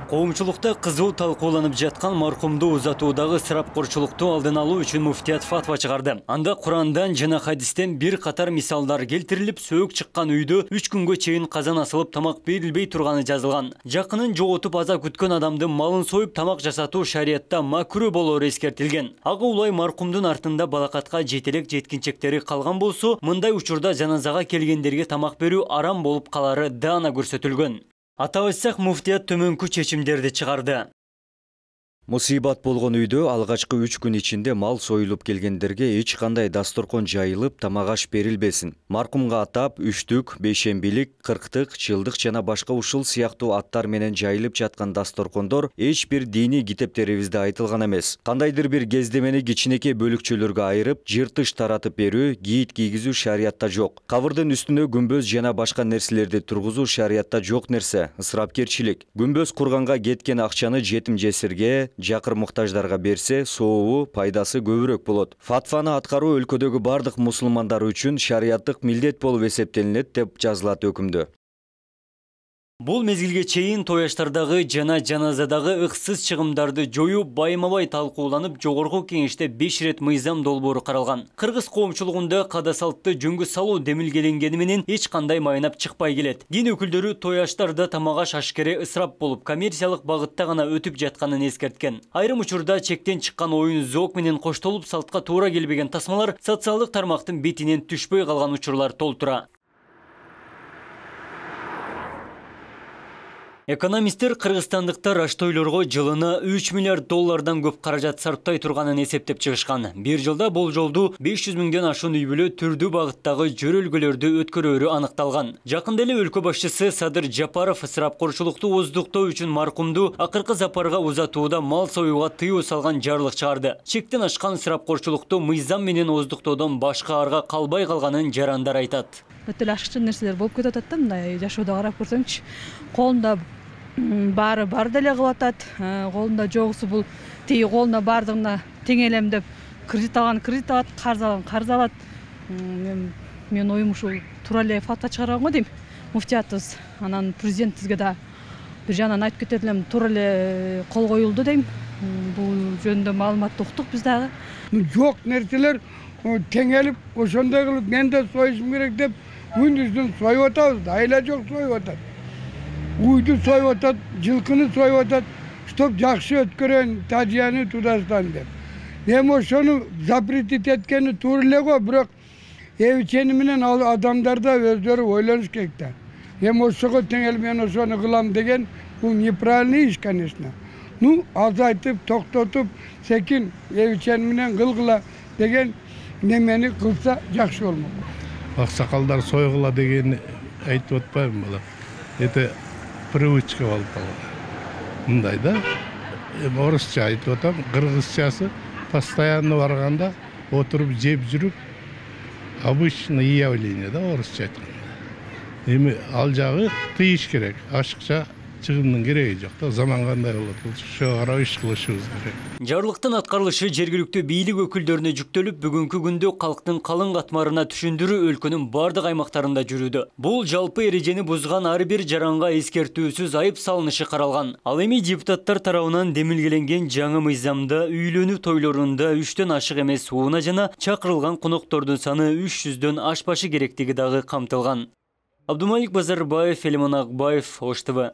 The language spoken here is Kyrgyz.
Коомчулукта кызуу талкууланып жаткан маркумду узатуудагы ысырапкорчулукту алдын алуу үчүн муфтият фатва чыгарды. Анда Курандан жана хадистен бир катар мисалдар келтирилип, сөөк чыккан үйдө 3 күнгө чейин казан асылып тамак берилбей турганы жазылган. Жакынын жоготуп аза күткөн адамдын малын союп тамак жасатуу шариятта макруу болору эскертилген. Ага улай маркумдун артында балакатка жетелек жеткинчектери калган болсо, мындай учурда жаназага келгендерге тамак берүү арам болуп калары даана көрсөтүлгөн. Атап айтсак, муфтият төмөнкү чечимдерди чыгарды. Мусибат болгон үйдө алгачкы 3 күн ичинде мал союлуп келгендерге эч кандай дасторкон жайылып, тамак аш берилбесин. Маркумга атап үчтүк, бейшембилик, кырктык, чылдык жана башка ушул сыяктуу аттар менен жайылып жаткан дасторкондор эч бир диний китептерибизде айтылган эмес. Кандайдыр бир кездемени кичинекей бөлүкчөлөргө айырып, жыртыш таратып берүү, кийит кийгизүү шариятта жок. Кабырдын үстүнө күмбөз жана башка нерселерди тургузуу шариятта жок нерсе, ысырапкерчилик. Күмбөз курганга кеткен акчаны жетим жесирге, жакыр муктаждарга берсе, сообу, пайдасы көбүрөөк болот. Фатваны аткаруу өлкөдөгү бардык мусулмандар үчүн шариаттык милдет болуп эсептелинет деп жазылат өкүмдө. Бул мезгилге чейин тояштардагы жана жаназадагы ыксыз чыгымдарды жоюу байма-бай талкууланып, жогорку кеңеште 5 рет мыйзам долбоору каралган. Кыргыз коомчулугунда када салтты жөнгө салуу демилгеленгени менен эч кандай майнап чыкпай келет. Дин өкүлдөрү тояштарда тамак аш ашкере ысырап болуп, коммерциялык багытта гана өтүп жатканын эскерткен. Айрым учурда чектен чыккан оюн зоок менен коштолуп, салтка туура келбеген тасмалар социалдык тармактын бетинен түшпөй калган учурлар толтура. Экономисттер кыргызстандыктар аштойлорго жылына 3 миллиард доллардан көп каражат сарптай турганын эсептеп чыгышкан. Бир жылда болжолду 500 миңден ашуун үй бүлө түрдүү багыттагы жөрөлгөлөрдү өткөрөөрү аныкталган. Жакында эле өлкө башчысы Садыр Жапаров ысырапкорчулукту оздуктоо үчүн маркумду акыркы запарга узатууда мал союуга тыюу салган жарлык чыгарды. Чектен ашкан ысырапкорчулукту мыйзам менен оздуктоодон башка арга калбай калганын жарандар айтат. Өтө эле ашыкчы нерселер болуп кетип атат да, мындай жашоодо карап көрсөңчү. Колунда бары бар деле кылып атат. Колунда жогусу бул тиги колуна бардыгына теңелем деп кредит алган кредит алат, карыз алган карыз алат. Мен оюм ушул туура эле фатва чыгарган го дейм. Муфтиятыбыз, анан президентибизге да бир жагынан айтып кетет элем, туура эле кол коюлду дейм. Бул жөнүндө маалыматты уктук биз дагы. Жок нерселер теңелип, ошондой кылып мен да союшум керек деп күндүздүн союп атабыз да, айла жок союп атат. Uydu soyvatat, жылкыны soyvatat, чтоб жакшы өткөрөн Тажияны Тудастан деп. Эми ошону запретить эткени туура эле го, бирок эбичени менен ал адамдар да өздөрү ойлонуш керек да. Эми ошого теңел мен ошону кылам деген бул неправильный иш, конечно. Азайтып, токтотуп, секин эбичени менен кылгыла деген немени кылса жакшы болмок. Аксакалдар сойгула дегени айтып атпайбы бала. Это привычка болуп калган. Мындай да, орусча айтып атам, кыргызчасы постоянно барганда отуруп жеп жүрүп, обычное явление да орусча айтканда. Эми ал жагы тыйыш керек, ашыкча чыгымдын кереги жок да, заман кандай болот, ошого карап иш кылышыбыз керек. Жарлыктын аткарылышы жергиликтүү бийлик өкүлдөрүнө жүктөлүп, бүгүнкү күндө калктын калың катмарына түшүндүрүү өлкөнүн бардык аймактарында жүрүүдө. Бул жалпы эрежени бузган ар бир жаранга эскертүүсүз айып салынышы каралган. Ал эми депутаттар тарабынан демилгеленген жаңы мыйзамда үйлөнүү тойлорунда 3төн ашык эмес ууна жана чакырылган коноктордун саны 300дөн ашпашы керектиги дагы камтылган. Абдумалик Базарбаев, Элимон Акбаев, Ош ТВ.